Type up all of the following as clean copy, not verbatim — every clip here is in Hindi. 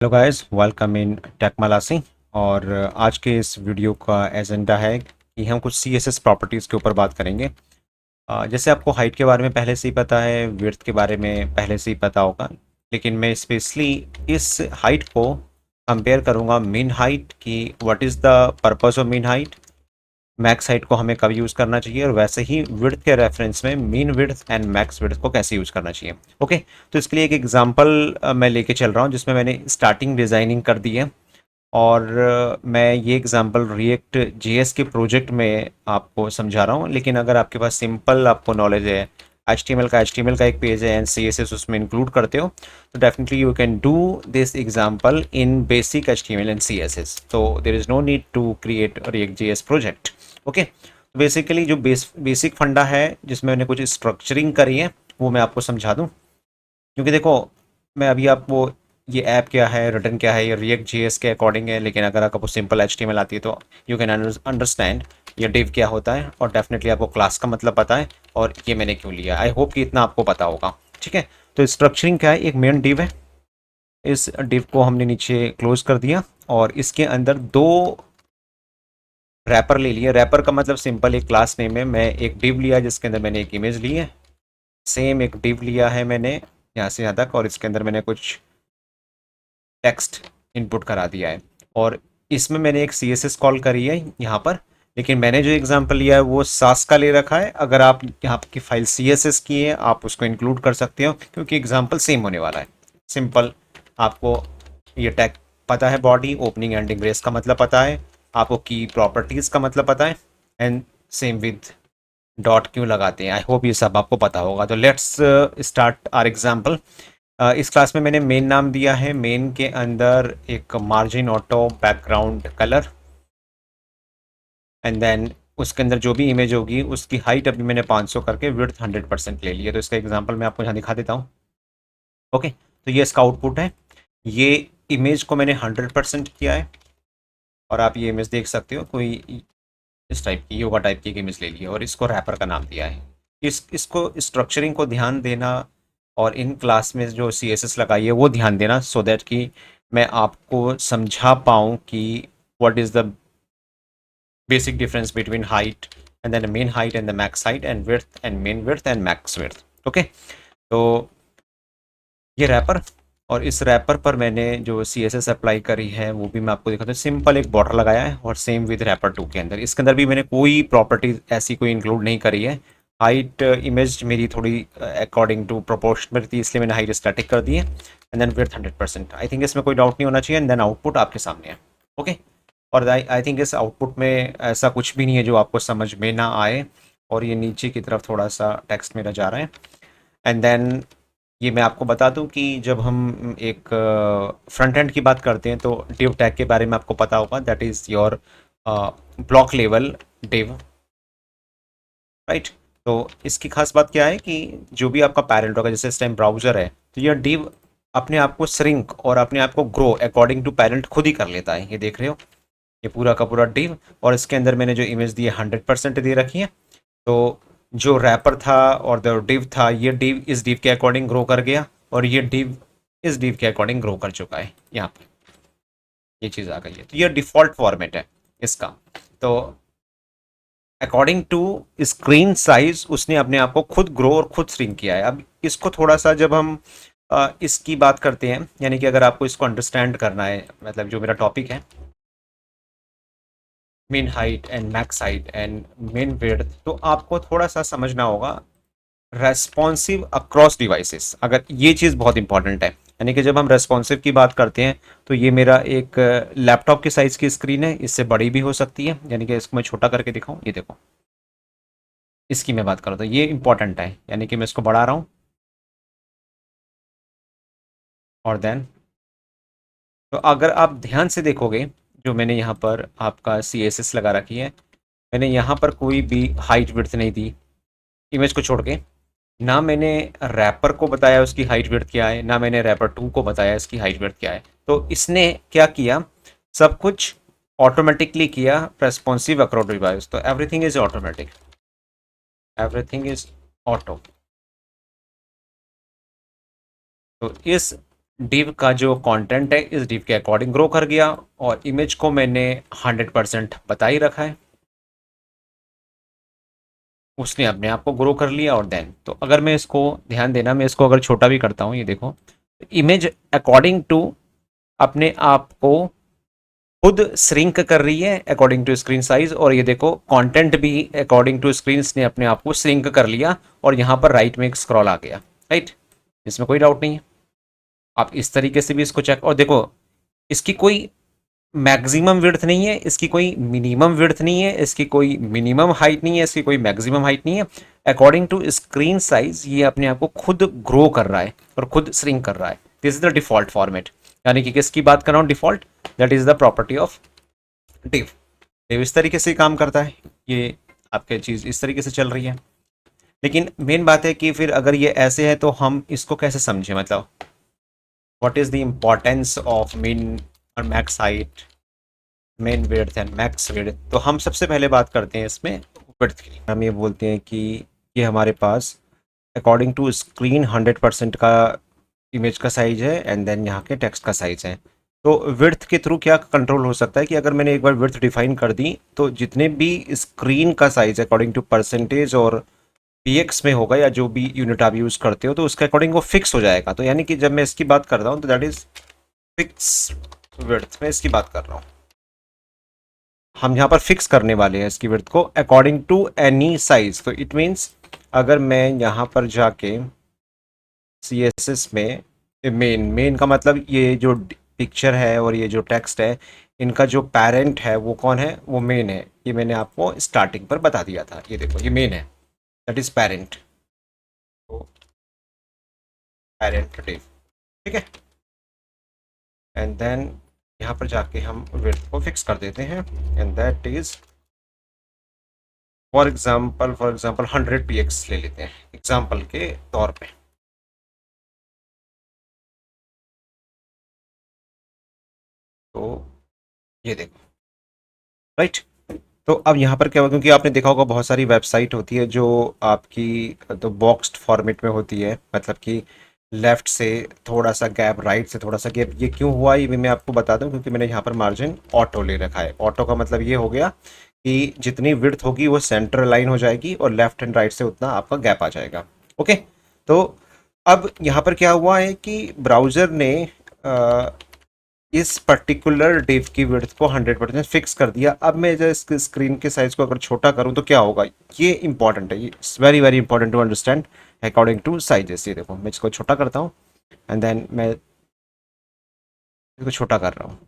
Hello guys, welcome in tech मलासी। और आज के इस वीडियो का एजेंडा है कि हम कुछ CSS प्रॉपर्टीज़ के ऊपर बात करेंगे। जैसे आपको हाइट के बारे में पहले से ही पता है, विड्थ के बारे में पहले से ही पता होगा, लेकिन मैं स्पेशली इस हाइट को कंपेयर करूंगा मीन हाइट की। What is the purpose of mean height, max height को हमें कब यूज़ करना चाहिए, और वैसे ही विड्थ के रेफरेंस में mean width and max width को कैसे यूज़ करना चाहिए। ओके, तो इसके लिए एक एग्जांपल मैं लेके चल रहा हूँ जिसमें मैंने स्टार्टिंग डिज़ाइनिंग कर दी है। और मैं ये एग्जांपल रिएक्ट जेएस के प्रोजेक्ट में आपको समझा रहा हूँ, लेकिन अगर आपके पास सिंपल आपको नॉलेज है, एच टी एम एल का एक पेज है एंड CSS उसमें इंक्लूड करते हो, तो definitely you can do this example in basic HTML and CSS। तो there is no need to create React JS project. Okay, तो बेसिकली जो बेसिक फंडा है जिसमें मैंने कुछ स्ट्रक्चरिंग करी है वो मैं आपको समझा दूँ। क्योंकि देखो, मैं अभी आपको ये ऐप क्या है, रिटर्न क्या है, ये रिएक्ट जेएस के अकॉर्डिंग है, लेकिन अगर आपको सिंपल HTML आती है तो यू कैन अंडरस्टैंड ये डिव क्या होता है, और डेफिनेटली आपको क्लास का मतलब पता है और ये मैंने क्यों लिया। आई होप कि इतना आपको पता होगा। ठीक है, तो स्ट्रक्चरिंग क्या है, एक मेन डिव है, इस डिव को हमने नीचे क्लोज कर दिया और इसके अंदर दो रैपर ले लिए। रैपर का मतलब सिंपल एक क्लास नेम है। मैं एक डिव लिया जिसके अंदर मैंने एक इमेज ली है, सेम एक डिव लिया है मैंने यहाँ से यहाँ तक, और इसके अंदर मैंने कुछ टेक्स्ट इनपुट करा दिया है, और इसमें मैंने एक CSS कॉल करी है यहाँ पर। लेकिन मैंने जो एग्जांपल लिया है वो सास का ले रखा है। अगर आप यहाँ की फाइल CSS की है आप उसको इंक्लूड कर सकते हो, क्योंकि एग्जांपल सेम होने वाला है। सिंपल, आपको ये टैग पता है, बॉडी ओपनिंग एंडिंग ब्रेस का मतलब पता है, आपको की प्रॉपर्टीज़ का मतलब पता है, एंड सेम विद डॉट क्यों लगाते हैं। आई होप ये सब आपको पता होगा। तो लेट्स स्टार्ट आर एग्जाम्पल। इस क्लास में मैंने मेन नाम दिया है, मेन के अंदर एक margin auto background colour, and then उसके अंदर जो भी इमेज होगी उसकी हाइट अभी मैंने 500 करके विड्थ 100% ले लिया। तो इसका एग्जांपल मैं आपको यहाँ दिखा देता हूँ। ओके, तो ये इसका आउटपुट है। ये इमेज को मैंने 100% किया है, और आप ये इमेज देख सकते हो, कोई इस टाइप की योगा टाइप की एक इमेज ले ली है, और इसको रैपर का नाम दिया है। इसको स्ट्रक्चरिंग को ध्यान देना, और इन क्लास में जो CSS लगाई है वो ध्यान देना, सो दैट कि मैं आपको समझा पाऊँ कि what is the basic difference between height and then min height and the max height and width and min width and max width. Okay, तो ये रैपर, और इस रैपर पर मैंने जो CSS अप्लाई करी है वो भी मैं आपको दिखाता हूँ। सिंपल एक बॉर्डर लगाया है, और सेम विद रैपर 2 के अंदर, इसके अंदर भी मैंने कोई प्रॉपर्टी ऐसी कोई इंक्लूड नहीं करी है। हाइट इमेज मेरी थोड़ी अकॉर्डिंग टू प्रोपोर्शनल थी, इसलिए मैंने हाइट स्टैटिक कर दी है, and then width 100%। I think इसमें कोई डाउट नहीं होना चाहिए, एंड देन आउटपुट आपके सामने है। ओके, और आई थिंक इस आउटपुट में ऐसा कुछ भी नहीं है जो आपको समझ में ना आए, और ये नीचे की तरफ थोड़ा सा टेक्स्ट मेरा जा रहा है। एंड देन ये मैं आपको बता दूं कि जब हम एक फ्रंट एंड की बात करते हैं तो डिव टैग के बारे में आपको पता होगा, that is your block level div, right. तो इसकी खास बात क्या है कि जो भी आपका पैरेंट होगा, जैसे इस टाइम ब्राउजर है, तो यह डिव अपने आप को श्रिंक और अपने आप को ग्रो अकॉर्डिंग टू पैरेंट खुद ही कर लेता है। ये देख रहे हो, ये पूरा का पूरा डिव, और इसके अंदर मैंने जो इमेज दी है 100% दे रखी है। तो जो रैपर था और जो डिव था, ये डिव इस डिव के अकॉर्डिंग ग्रो कर गया, और ये डिव इस डिव के अकॉर्डिंग ग्रो कर चुका है। यहाँ पे ये चीज़ आ गई है, तो ये डिफ़ॉल्ट फॉर्मेट है इसका। तो अकॉर्डिंग टू स्क्रीन साइज उसने अपने आप को खुद ग्रो और खुद श्रिंक किया है। अब इसको थोड़ा सा जब हम इसकी बात करते हैं, यानी कि अगर आपको इसको अंडरस्टैंड करना है, मतलब जो मेरा टॉपिक है mean height and max height and mean width, तो आपको थोड़ा सा समझना होगा रेस्पॉन्सिव अक्रॉस डिवाइसेस। अगर ये चीज़ बहुत इंपॉर्टेंट है, यानी कि जब हम रेस्पॉन्सिव की बात करते हैं तो ये मेरा एक लैपटॉप के साइज़ की स्क्रीन है, इससे बड़ी भी हो सकती है, यानी कि इसको मैं छोटा करके दिखाऊं, ये देखो, इसकी मैं बात करूँ तो ये इंपॉर्टेंट है, यानी कि मैं इसको बढ़ा रहा हूँ, और देन तो अगर आप ध्यान से देखोगे, जो मैंने यहाँ पर आपका CSS लगा रखी है, मैंने यहाँ पर कोई भी हाइट विड्थ नहीं दी इमेज को छोड़ के। ना मैंने रैपर को बताया उसकी हाइट विड्थ क्या है, ना मैंने रैपर 2 को बताया इसकी हाइट विड्थ क्या है। तो इसने क्या किया, सब कुछ ऑटोमेटिकली किया, रेस्पॉन्सिव अक्रॉस डिवाइस। तो everything is automatic, everything is auto. तो इस डिव का जो कंटेंट है इस डिव के अकॉर्डिंग ग्रो कर गया, और इमेज को मैंने 100% बता ही रखा है, उसने अपने आप को ग्रो कर लिया। और देन तो अगर मैं इसको, ध्यान देना, मैं इसको अगर छोटा भी करता हूँ, ये देखो, इमेज अकॉर्डिंग टू अपने आप को खुद श्रिंक कर रही है अकॉर्डिंग टू स्क्रीन साइज, और ये देखो कंटेंट भी अकॉर्डिंग टू स्क्रीन ने अपने आप को श्रिंक कर लिया, और यहाँ पर राइट में एक स्क्रॉल आ गया, राइट, इसमें कोई डाउट नहीं है। आप इस तरीके से भी इसको चेक, और देखो इसकी कोई मैक्सिमम विड्थ नहीं है, इसकी कोई मिनिमम विड्थ नहीं है, इसकी कोई मिनिमम हाइट नहीं है, इसकी कोई मैक्सिमम हाइट नहीं है। अकॉर्डिंग टू स्क्रीन साइज ये अपने आप को खुद ग्रो कर रहा है और खुद श्रिंक कर रहा है। This is the default format, यानी कि किसकी बात कर रहा हूँ, default, that is the property of div. Div इस तरीके से काम करता है, ये आपके चीज़ इस तरीके से चल रही है। लेकिन मेन बात है कि फिर अगर ये ऐसे है तो हम इसको कैसे समझें, मतलब what is the importance of min और max height, min width and max width. तो हम सबसे पहले बात करते हैं इसमें विड्थ की। हम ये बोलते हैं कि ये हमारे पास अकॉर्डिंग टू स्क्रीन 100% का इमेज का साइज है, एंड देन यहाँ के टेक्स्ट का साइज है। तो विड्थ के थ्रू क्या कंट्रोल हो सकता है कि अगर मैंने एक बार विड्थ डिफाइन कर दी तो जितने भी स्क्रीन का साइज अकॉर्डिंग टू परसेंटेज और पीएक्स में होगा, या जो भी यूनिट आप यूज़ करते हो, तो उसके अकॉर्डिंग वो फिक्स हो जाएगा। तो यानी कि जब मैं इसकी बात कर रहा हूँ तो दैट इज फिक्स विड्थ, मैं इसकी बात कर रहा हूँ। हम यहाँ पर फिक्स करने वाले हैं इसकी विड्थ को अकॉर्डिंग टू एनी साइज। तो इट मीन्स अगर मैं यहाँ पर जाके CSS में मेन का मतलब ये जो पिक्चर है और ये जो टेक्स्ट है, इनका जो पेरेंट है वो कौन है, वो मेन है। ये मैंने आपको स्टार्टिंग पर बता दिया था, ये देखो ये मेन है, दैट इज पेरेंट, तो पेरेंट डिव, ठीक है। एंड देन यहाँ पर जाके हम विड्थ को फिक्स कर देते हैं, and that is for example 100 px ले लेते हैं एग्जाम्पल के तौर पे। तो ये देखो, राइट। तो अब यहाँ पर क्या होगा, क्योंकि आपने देखा होगा बहुत सारी वेबसाइट होती है जो आपकी तो बॉक्स्ड फॉर्मेट में होती है, मतलब कि लेफ्ट से थोड़ा सा गैप, राइट से थोड़ा सा गैप। ये क्यों हुआ ये भी मैं आपको बता दूं, क्योंकि मैंने यहाँ पर मार्जिन ऑटो ले रखा है। ऑटो का मतलब ये हो गया कि जितनी विड्थ होगी वो सेंटर लाइन हो जाएगी, और लेफ्ट एंड राइट से उतना आपका गैप आ जाएगा, ओके। तो अब यहाँ पर क्या हुआ है कि ब्राउज़र ने इस पर्टिकुलर डिव की विड्थ को 100% फिक्स कर दिया। अब मैं जो इसके स्क्रीन के साइज को अगर छोटा करूं तो क्या होगा, ये इंपॉर्टेंट है, ये very very important to understand according to sizes. ये देखो मैं इसको छोटा करता हूँ, एंड देन मैं इसको छोटा कर रहा हूँ।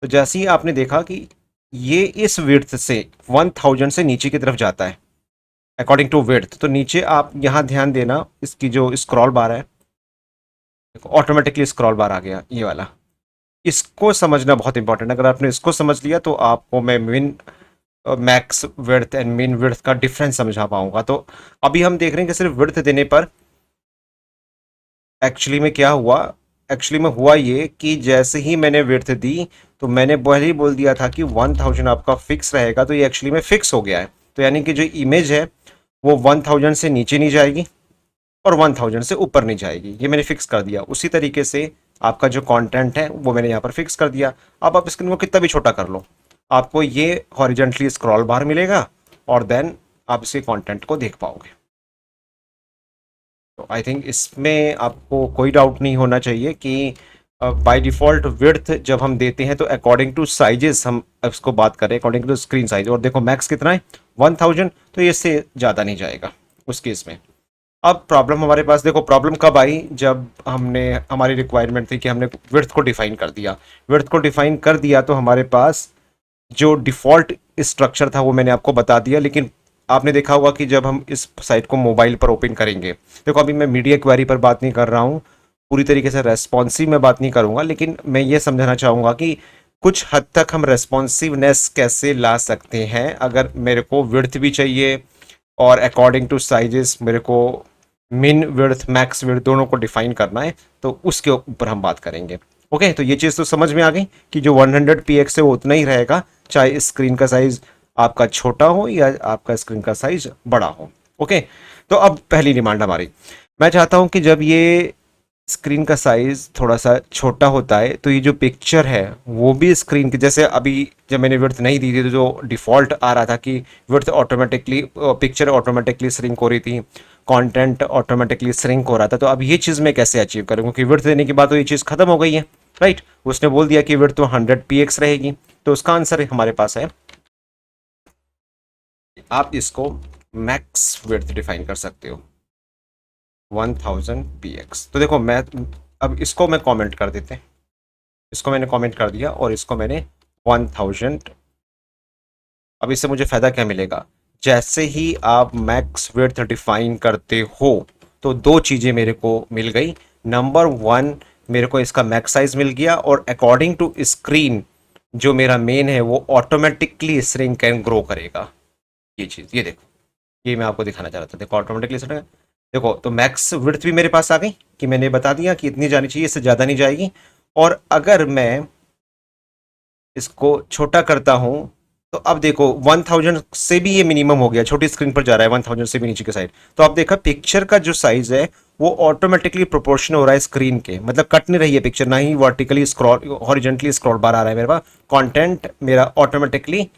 तो जैसे ही आपने देखा कि ये इस विड्थ से 1000 से नीचे की तरफ जाता है अकॉर्डिंग टू विड्थ, तो नीचे आप यहाँ ध्यान देना, इसकी जो स्क्रॉल बार है, ऑटोमेटिकली स्क्रॉल बार आ गया ये वाला। इसको समझना बहुत इंपॉर्टेंट है। अगर आपने इसको समझ लिया तो आपको मैं मिन मैक्स विड्थ एंड मिन विड्थ का डिफरेंस समझा पाऊंगा। तो अभी हम देख रहे हैं कि सिर्फ विड्थ देने पर एक्चुअली में क्या हुआ, एक्चुअली में हुआ ये कि जैसे ही मैंने विड्थ दी तो मैंने पहले ही बोल दिया था कि 1000 आपका फिक्स रहेगा, तो ये एक्चुअली में फिक्स हो गया है। तो यानी कि जो इमेज है वो 1000 से नीचे नहीं जाएगी और 1000 से ऊपर नहीं जाएगी, ये मैंने फिक्स कर दिया। उसी तरीके से आपका जो कंटेंट है वो मैंने यहाँ पर फिक्स कर दिया। अब आप स्क्रीन को कितना भी छोटा कर लो, आपको ये हॉरिजेंटली स्क्रॉल बार मिलेगा, और देन आप इसके कंटेंट को देख पाओगे। तो आई थिंक इसमें आपको कोई डाउट नहीं होना चाहिए कि बाय डिफ़ॉल्ट विड्थ जब हम देते हैं तो अकॉर्डिंग टू साइजेस हम इसको बात करें, अकॉर्डिंग टू स्क्रीन साइज। और देखो मैक्स कितना है 1000, तो ये इससे ज़्यादा नहीं जाएगा उस केस में। अब प्रॉब्लम हमारे पास, देखो प्रॉब्लम कब आई, जब हमने, हमारी रिक्वायरमेंट थी कि हमने विड्थ को डिफाइन कर दिया। विड्थ को डिफाइन कर दिया तो हमारे पास जो डिफ़ॉल्ट स्ट्रक्चर था वो मैंने आपको बता दिया। लेकिन आपने देखा होगा कि जब हम इस साइट को मोबाइल पर ओपन करेंगे, देखो अभी मैं मीडिया क्वेरी पर बात नहीं कर रहा हूँ, पूरी तरीके से रेस्पॉन्सिव में बात नहीं करूँगा, लेकिन मैं ये समझाना चाहूँगा कि कुछ हद तक हम रेस्पॉन्सिवनेस कैसे ला सकते हैं। अगर मेरे को विड्थ भी चाहिए और अकॉर्डिंग टू साइजेस मेरे को मिन विड्थ मैक्स विड्थ दोनों को डिफाइन करना है, तो उसके ऊपर हम बात करेंगे, ओके। तो ये चीज़ तो समझ में आ गई कि जो 100 px है वो उतना ही रहेगा, चाहे स्क्रीन का साइज आपका छोटा हो या आपका स्क्रीन का साइज बड़ा हो, ओके। तो अब पहली डिमांड हमारी, मैं चाहता हूं कि जब ये स्क्रीन का साइज थोड़ा सा छोटा होता है, तो ये जो पिक्चर है वो भी स्क्रीन के जैसे, अभी जब मैंने विड्थ नहीं दी थी तो जो डिफ़ॉल्ट आ रहा था कि width automatically, picture automatically shrink हो रही थी, कंटेंट ऑटोमेटिकली श्रिंक हो रहा था, तो अब ये चीज़ मैं कैसे अचीव करूँ, क्योंकि विड्थ देने के बाद तो ये चीज़ खत्म हो गई है, राइट। उसने बोल दिया कि विड्थ तो 100 px रहेगी, तो उसका आंसर हमारे पास है, आप इसको मैक्स विड्थ डिफाइन कर सकते हो 1000 px। तो देखो मैं, अब इसको मैं कमेंट कर देते हैं, इसको मैंने कमेंट कर दिया और इसको मैंने 1000। अब इससे मुझे फ़ायदा क्या मिलेगा, जैसे ही आप मैक्स विड्थ डिफाइन करते हो तो दो चीज़ें मेरे को मिल गई। नंबर वन, मेरे को इसका मैक्स साइज मिल गया, और अकॉर्डिंग टू स्क्रीन जो मेरा मेन है वो ऑटोमेटिकली श्रिंक एंड ग्रो करेगा। ये चीज़, ये देखो, ये मैं आपको दिखाना चाह रहा था, देखो ऑटोमेटिकली श्रिंक। देखो तो मैक्स विड्थ भी मेरे पास आ गई कि मैंने बता दिया कि इतनी जानी चाहिए, इससे ज़्यादा नहीं जाएगी। और अगर मैं इसको छोटा करता हूं तो अब देखो 1000 से भी ये मिनिमम हो गया, छोटी स्क्रीन पर जा रहा है 1000 से भी नीचे की साइड। तो आप देखा पिक्चर का जो साइज है वो ऑटोमेटिकली प्रोपोर्शनल हो रहा है स्क्रीन के, मतलब कट नहीं रही है पिक्चर, ना ही vertically scroll horizontally scroll bar आ रहा है मेरे पास, कंटेंट मेरा ऑटोमेटिकली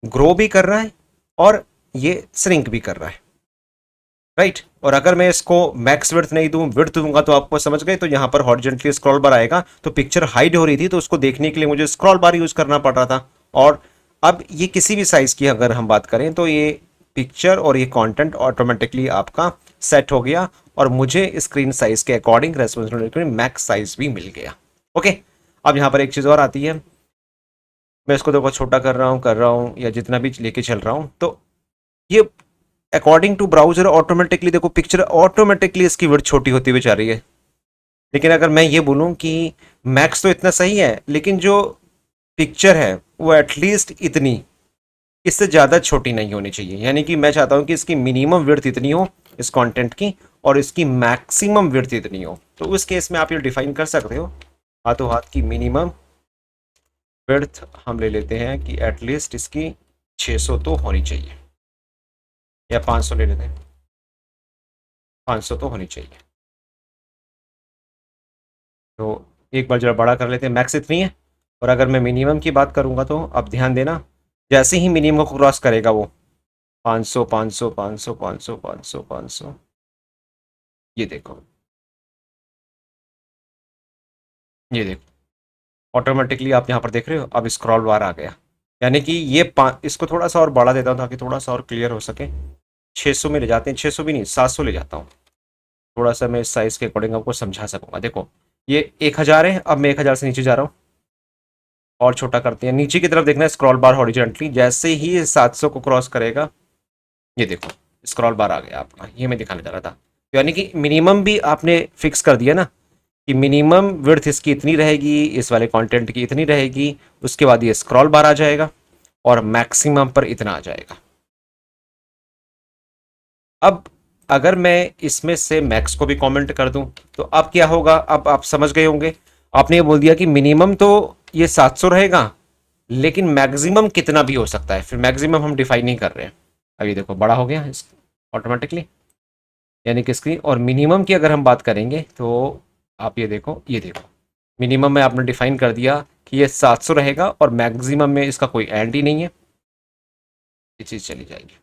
ग्रो भी कर रहा है और ये श्रिंक भी कर रहा है, राइट। और अगर मैं इसको मैक्स विड्थ नहीं दूं, विड्थ दूंगा, तो आपको समझ गए, तो यहाँ पर हॉरिजेंटली स्क्रॉल बार आएगा, तो पिक्चर हाइड हो रही थी तो उसको देखने के लिए मुझे स्क्रॉल बार यूज करना पड़ रहा था। और अब ये किसी भी साइज की अगर हम बात करें तो ये पिक्चर और ये कंटेंट ऑटोमेटिकली आपका सेट हो गया, और मुझे स्क्रीन साइज के अकॉर्डिंग रेस्पॉन्सिबिलिटी मैक्स साइज भी मिल गया। ओके, अब यहाँ पर एक चीज़ और आती है, मैं इसको देखो छोटा कर रहा हूँ या जितना भी लेके चल रहा हूँ, तो ये अकॉर्डिंग टू ब्राउजर ऑटोमेटिकली, देखो पिक्चर ऑटोमेटिकली इसकी विड्थ छोटी होती हुई जा रही है। लेकिन अगर मैं ये बोलूं कि मैक्स तो इतना सही है, लेकिन जो पिक्चर है वो एटलीस्ट इतनी, इससे ज़्यादा छोटी नहीं होनी चाहिए, यानी कि मैं चाहता हूं कि इसकी मिनिमम विड्थ इतनी हो इस कंटेंट की, और इसकी मैक्सिमम विड्थ इतनी हो। तो उस केस में आप ये डिफाइन कर सकते हो हाथों हाथ की मिनिमम विड्थ हम ले लेते हैं कि एटलीस्ट इसकी 600 तो होनी चाहिए, या 500 ले लेते हैं, 500 तो होनी चाहिए। तो एक बार जरा बड़ा कर लेते हैं, मैक्स इतनी है। और अगर मैं मिनिमम की बात करूंगा तो अब ध्यान देना, जैसे ही मिनिमम को क्रॉस करेगा वो 500 500 500 500 500 500, ये देखो, ये देखो ऑटोमेटिकली आप यहाँ पर देख रहे हो, अब स्क्रॉल बार आ गया, यानी कि ये इसको थोड़ा सा और बढ़ा देता हूँ ताकि थोड़ा सा और क्लियर हो सके। 600 में ले जाते हैं, 600 भी नहीं 700 ले जाता हूँ, थोड़ा सा मैं इस साइज़ के अकॉर्डिंग आपको समझा सकूंगा। देखो ये 1000 है, अब मैं 1000 से नीचे जा रहा हूँ, और छोटा करते हैं, नीचे की तरफ देखना है स्क्रॉल बार हॉरिजॉन्टली, जैसे ही ये 700 को क्रॉस करेगा, ये देखो स्क्रॉल बार आ गया आपका, ये मैं दिखाने जा रहा था। तो यानी कि मिनिमम भी आपने फिक्स कर दिया ना, कि मिनिमम विड्थ इसकी इतनी रहेगी, इस वाले कंटेंट की इतनी रहेगी, उसके बाद ये स्क्रॉल बार आ जाएगा और मैक्सिमम पर इतना आ जाएगा। अब अगर मैं इसमें से मैक्स को भी कमेंट कर दूं तो अब क्या होगा, अब आप समझ गए होंगे। आपने ये बोल दिया कि मिनिमम तो ये 700 रहेगा, लेकिन मैक्सिमम कितना भी हो सकता है, फिर मैक्सिमम हम डिफाइन नहीं कर रहे हैं। अब ये देखो बड़ा हो गया ऑटोमेटिकली, यानी कि इसकी, और मिनिमम की अगर हम बात करेंगे तो आप ये देखो मिनिमम में आपने डिफाइन कर दिया कि ये 700 रहेगा, और मैक्सिमम में इसका कोई एंड ही नहीं है, ये चीज़ चली जाएगी।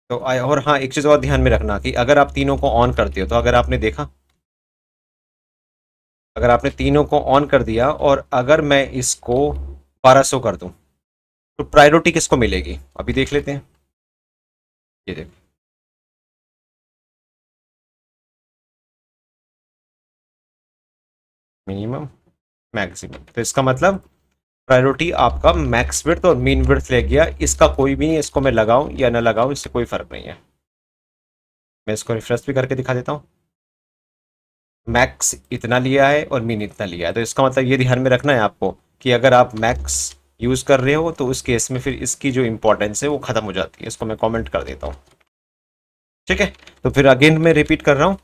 तो और हाँ, एक चीज़ और ध्यान में रखना कि अगर आप तीनों को ऑन करते हो, तो अगर आपने देखा, अगर आपने तीनों को ऑन कर दिया और अगर मैं इसको 1200 कर दूं तो प्रायोरिटी किसको मिलेगी, अभी देख लेते हैं। ये देखो मिनिमम मैक्सिमम, तो इसका मतलब प्रायोरिटी आपका मैक्स विड्थ और मीन विड्थ ले गया, इसका कोई भी नहीं, इसको मैं लगाऊं या ना लगाऊं इससे कोई फर्क नहीं है। मैं इसको रिफ्रेश भी करके दिखा देता हूं, मैक्स इतना लिया है और मीन इतना लिया है, तो इसका मतलब ये ध्यान में रखना है आपको कि अगर आप मैक्स यूज़ कर रहे हो तो उस केस में फिर इसकी जो इंपॉर्टेंस है वो ख़त्म हो जाती है। इसको मैं कमेंट कर देता हूँ, ठीक है। तो फिर अगेन मैं रिपीट कर रहा हूँ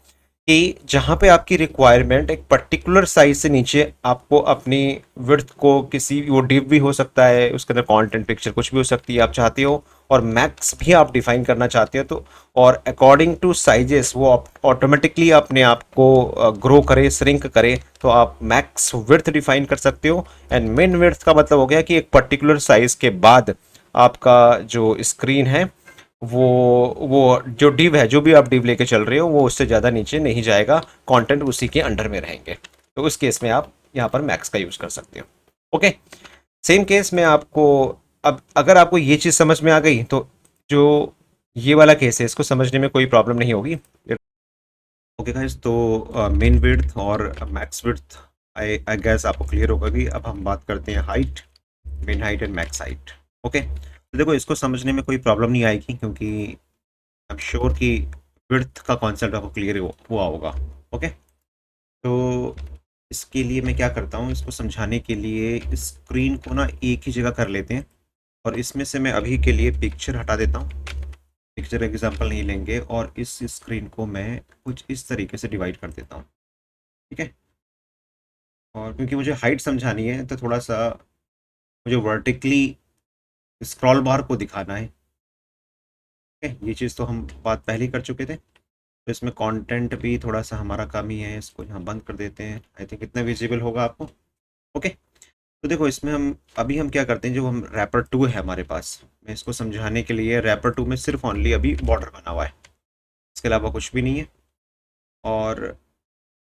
कि जहाँ पे आपकी रिक्वायरमेंट एक पर्टिकुलर साइज से नीचे आपको अपनी विड्थ को किसी वो डिव भी हो सकता है, उसके अंदर कंटेंट पिक्चर कुछ भी हो सकती है आप चाहते हो, और मैक्स भी आप डिफाइन करना चाहते हो, तो और अकॉर्डिंग टू साइजेस वो ऑटोमेटिकली अपने आप को ग्रो करे, श्रिंक करे, तो आप मैक्स विड्थ डिफाइन कर सकते हो। एंड मिन विड्थ का मतलब हो गया कि एक पर्टिकुलर साइज के बाद आपका जो स्क्रीन है वो जो डिव है, जो भी आप डिव लेके चल रहे हो, वो उससे ज़्यादा नीचे नहीं जाएगा, कंटेंट उसी के अंडर में रहेंगे। तो उस केस में आप यहाँ पर मैक्स का यूज़ कर सकते हो। ओके, सेम केस में आपको, अब अगर आपको ये चीज़ समझ में आ गई तो जो ये वाला केस है इसको समझने में कोई प्रॉब्लम नहीं होगी। ओके गाइस, तो मेन विड्थ और max width I I guess आपको क्लियर होगा कि अब हम बात करते हैं height, min height and max height. Okay, तो देखो इसको समझने में कोई प्रॉब्लम नहीं आएगी क्योंकि आई एम श्योर कि विड्थ का कॉन्सेप्ट आपको क्लियर हुआ होगा। ओके, तो इसके लिए मैं क्या करता हूँ, इसको समझाने के लिए स्क्रीन को ना एक ही जगह कर लेते हैं, और इसमें से मैं अभी के लिए पिक्चर हटा देता हूँ, पिक्चर एग्जांपल नहीं लेंगे, और इस स्क्रीन को मैं कुछ इस तरीके से डिवाइड कर देता हूँ। ठीक है, और क्योंकि मुझे हाइट समझानी है तो थोड़ा सा मुझे वर्टिकली स्क्रॉल बार को दिखाना है। ठीक है, ये चीज़ तो हम बात पहले ही कर चुके थे। तो इसमें कंटेंट भी थोड़ा सा हमारा कम ही है, इसको यहाँ बंद कर देते हैं, आई थिंक इतना विजिबल होगा आपको। ओके, तो देखो इसमें हम अभी हम क्या करते हैं, जो हम रैपर 2 है हमारे पास, मैं इसको समझाने के लिए रैपर 2 में सिर्फ ओनली अभी बॉर्डर बना हुआ है, इसके अलावा कुछ भी नहीं है। और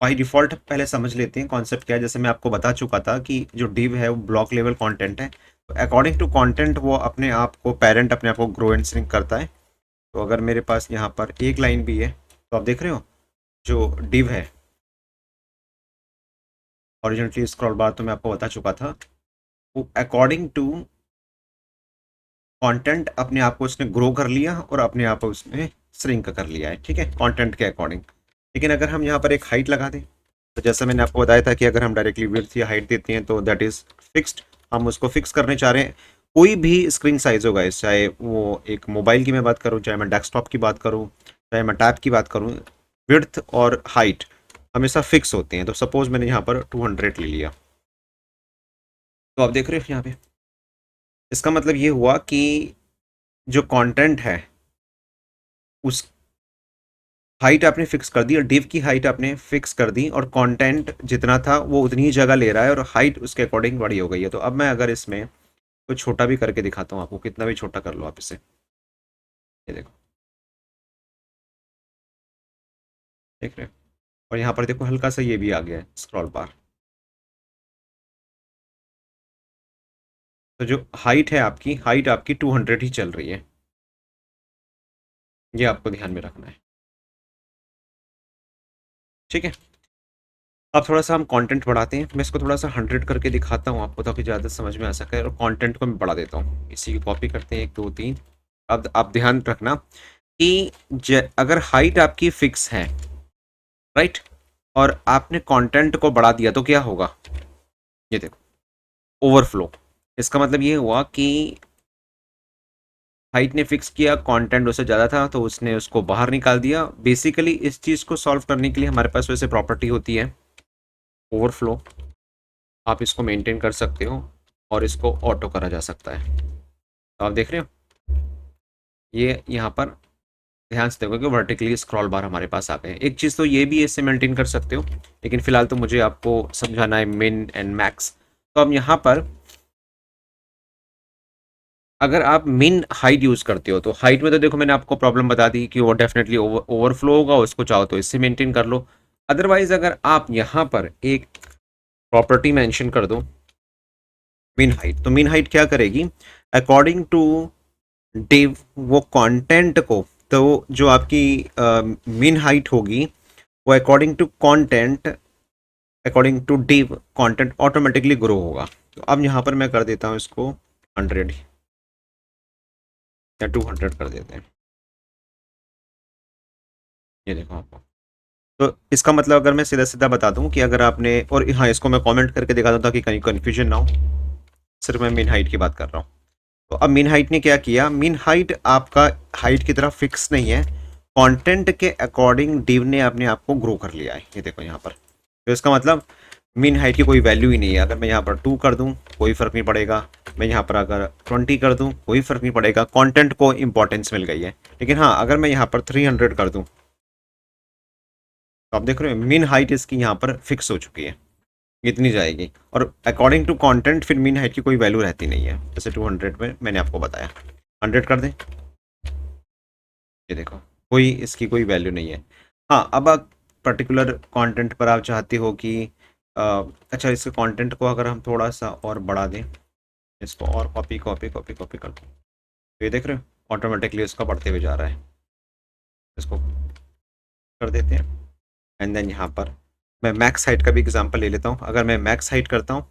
बाई डिफ़ॉल्ट पहले समझ लेते हैं कॉन्सेप्ट क्या है। जैसे मैं आपको बता चुका था कि जो डिव है वो ब्लॉक लेवल कंटेंट है, तो अकॉर्डिंग टू कंटेंट वो अपने आप को पेरेंट अपने आप को ग्रो एंड श्रिंक करता है। तो अगर मेरे पास यहाँ पर एक लाइन भी है तो आप देख रहे हो जो डिव है, ओरिजिनली स्क्रॉल बार तो मैं आपको बता चुका था, वो अकॉर्डिंग टू कंटेंट अपने आप को उसने ग्रो कर लिया और अपने आप को उसने श्रिंक कर लिया है। ठीक है, कंटेंट के अकॉर्डिंग। लेकिन अगर हम यहाँ पर एक हाइट लगा दें, तो जैसा मैंने आपको बताया था कि अगर हम डायरेक्टली विड्थ या हाइट देते हैं तो दैट इज़ फिक्स्ड, हम उसको फिक्स करने चाह रहे हैं। कोई भी स्क्रीन साइज होगा, इस चाहे वो एक मोबाइल की मैं बात करूँ, चाहे मैं डेस्कटॉप की बात करूँ, चाहे मैं टैब की बात करूँ, विड्थ और हाइट हमेशा फिक्स होते हैं। तो सपोज मैंने यहाँ पर 200 ले लिया, तो आप देख रहे हो यहाँ पे, इसका मतलब ये हुआ कि जो कंटेंट है उस हाइट आपने फिक्स कर दी, और डिव की हाइट आपने फिक्स कर दी, और कंटेंट जितना था वो उतनी ही जगह ले रहा है, और हाइट उसके अकॉर्डिंग बड़ी हो गई है। तो अब मैं अगर इसमें कुछ छोटा भी करके दिखाता हूँ आपको, कितना भी छोटा कर लो आप इसे, ये देखो, देख रहे हो, और यहाँ पर देखो हल्का सा ये भी आ गया है स्क्रॉल बार। तो जो हाइट है आपकी, हाइट आपकी 200 ही चल रही है, ये आपको ध्यान में रखना है। ठीक है, अब थोड़ा सा हम कंटेंट बढ़ाते हैं, मैं इसको थोड़ा सा 100 करके दिखाता हूँ आपको ताकि ज़्यादा समझ में आ सके, और कंटेंट को मैं बढ़ा देता हूँ। इसी की कॉपी करते हैं, 1 2 3। अब आप ध्यान रखना कि अगर हाइट आपकी फिक्स है, राइट, और आपने कंटेंट को बढ़ा दिया तो क्या होगा, ये देखो, ओवरफ्लो। इसका मतलब ये हुआ कि हाइट ने फिक्स किया, कंटेंट उससे ज़्यादा था तो उसने उसको बाहर निकाल दिया। बेसिकली इस चीज़ को सॉल्व करने के लिए हमारे पास वैसे प्रॉपर्टी होती है ओवरफ्लो, आप इसको मेंटेन कर सकते हो और इसको ऑटो करा जा सकता है। तो आप देख रहे हो ये यहाँ पर ध्यान से देखो कि वर्टिकली स्क्रॉल बार हमारे पास आ गए। एक चीज़ तो ये भी इससे मेंटेन कर सकते हो, लेकिन फिलहाल तो मुझे आपको समझाना है मिन एंड मैक्स। तो अब यहाँ पर अगर आप मिन हाइट यूज़ करते हो, तो हाइट में तो देखो मैंने आपको प्रॉब्लम बता दी कि वो डेफिनेटली ओवरफ्लो होगा, उसको चाहो तो इससे मेंटेन कर लो। अदरवाइज अगर आप यहाँ पर एक प्रॉपर्टी मेंशन कर दो मिन हाइट, तो मिन हाइट क्या करेगी, अकॉर्डिंग टू डिव वो कंटेंट को, तो जो आपकी मिन हाइट होगी वो according to content, according to div content automatically grow होगा। तो अब यहाँ पर मैं कर देता हूँ इसको 100 या 200 कर देते हैं, ये देखो आपको। तो इसका मतलब अगर मैं सीधा सीधा बता दूं कि अगर आपने, और हाँ इसको मैं कमेंट करके दिखा दूँ ताकि कहीं कन्फ्यूजन ना हो, सिर्फ मैं मिन हाइट की बात कर रहा हूँ। तो अब मिन हाइट ने क्या किया, मिन हाइट आपका हाइट की तरह फिक्स नहीं है, कंटेंट के अकॉर्डिंग डिव ने अपने आप को ग्रो कर लिया है। ये देखो यहाँ पर, तो इसका मतलब मीन हाइट की कोई वैल्यू ही नहीं है। अगर मैं यहाँ पर 2 कर दूँ कोई फ़र्क नहीं पड़ेगा, मैं यहाँ पर अगर 20 कर दूँ कोई फ़र्क नहीं पड़ेगा, कंटेंट को इंपॉर्टेंस मिल गई है। लेकिन हाँ, अगर मैं यहाँ पर 300 कर दूँ तो आप देख रहे हो मीन हाइट इसकी यहाँ पर फिक्स हो चुकी है, इतनी जाएगी। और अकॉर्डिंग टू कंटेंट फिर मीन हाइट की कोई वैल्यू रहती नहीं है। जैसे 200 में मैंने आपको बताया, 100 कर दें, ये देखो कोई इसकी कोई वैल्यू नहीं है। हाँ, अब आप पर्टिकुलर कंटेंट पर आप चाहते हो कि अच्छा, इसके कंटेंट को अगर हम थोड़ा सा और बढ़ा दें, इसको और कॉपी कॉपी कॉपी कॉपी कर दूँ, तो ये देख रहे हो ऑटोमेटिकली इसका बढ़ते हुए जा रहा है। इसको कर देते हैं एंड देन यहाँ पर मैं मैक्स हाइट का भी एग्जांपल ले लेता हूँ। अगर मैं मैक्स हाइट करता हूँ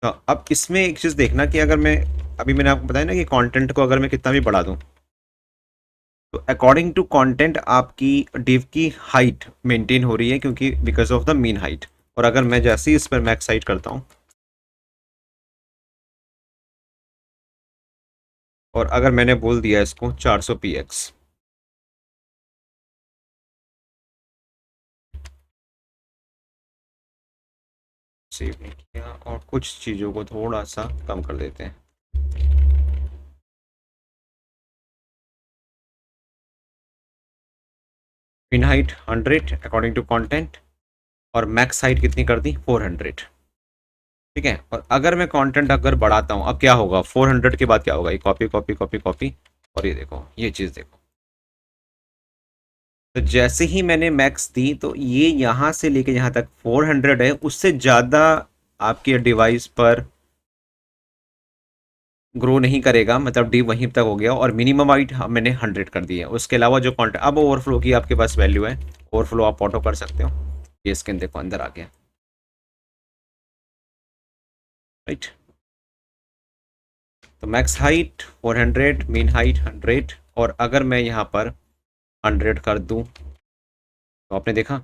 तो अब इसमें एक चीज़ देखना कि अगर मैं, अभी मैंने आपको बताया ना कि कंटेंट को अगर मैं कितना भी बढ़ा दूँ तो अकॉर्डिंग टू कंटेंट आपकी डिव की हाइट मेंटेन हो रही है, क्योंकि because of the mean height. और अगर मैं जैसे ही इस पर मैक्स हाइट करता हूँ और अगर मैंने बोल दिया इसको 400 px, सेव नहीं किया और कुछ चीज़ों को थोड़ा सा कम कर देते हैं। Min height 100 according to content, और मैक्स हाइट कितनी कर दी 400। ठीक है, और अगर मैं कंटेंट अगर बढ़ाता हूँ, अब क्या होगा 400 के बाद क्या होगा, ये कॉपी कॉपी कॉपी कॉपी, और ये देखो ये चीज़ देखो, तो जैसे ही मैंने मैक्स दी तो ये यहाँ से लेके यहाँ तक 400 है, उससे ज़्यादा आपके डिवाइस पर ग्रो नहीं करेगा, मतलब डी वहीं तक हो गया। और मिनिमम हाइट मैंने 100 कर दी है। उसके अलावा जो कंटेंट, अब ओवरफ्लो की आपके पास वैल्यू है, ओवरफ्लो आप ऑटो कर सकते हो। ये स्किन देखो अंदर आ गया, राइट। तो मैक्स हाइट 400, मीन हाइट 100, और अगर मैं यहाँ पर 100 कर दूँ तो आपने देखा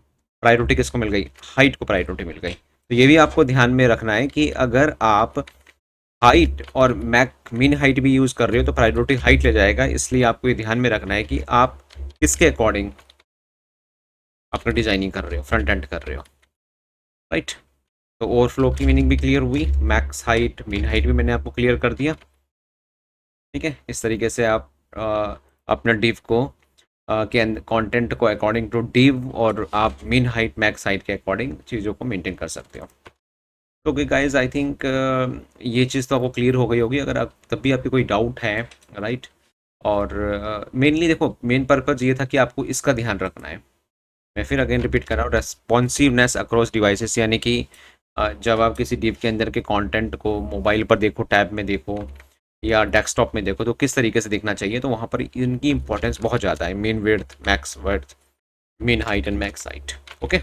प्रायोरिटी किसको मिल गई, हाइट को प्रायोरिटी मिल गई। तो ये भी आपको ध्यान में रखना है कि अगर आप हाइट और मैक मीन हाइट भी यूज़ कर रहे हो तो प्रायोरिटी हाइट ले जाएगा। इसलिए आपको ये ध्यान में रखना है कि आप किसके अकॉर्डिंग अपना डिजाइनिंग कर रहे हो, फ्रंट एंड कर रहे हो, राइट। तो ओवरफ्लो की मीनिंग भी क्लियर हुई, मैक्स हाइट मीन हाइट भी मैंने आपको क्लियर कर दिया। ठीक है, इस तरीके से आप अपना डिव को के कंटेंट को अकॉर्डिंग टू डिव और आप मीन हाइट मैक्स हाइट के अकॉर्डिंग चीज़ों को मेंटेन कर सकते हो। ओके गाइज, आई थिंक ये चीज़ तो आपको क्लियर हो गई होगी। अगर आप तब भी आपकी कोई डाउट है, राइट। और मेनली देखो, मेन पर्पज़ ये था कि आपको इसका ध्यान रखना है। मैं फिर अगेन रिपीट कर रहा हूँ, रेस्पॉन्सिवनेस अक्रॉस डिवाइसेस, यानी कि जब आप किसी डिव के अंदर के कंटेंट को मोबाइल पर देखो, टैब में देखो या डेस्कटॉप में देखो, तो किस तरीके से देखना चाहिए, तो वहाँ पर इनकी इंपॉर्टेंस बहुत ज़्यादा है। Mean width, max width, mean height and max height. Okay.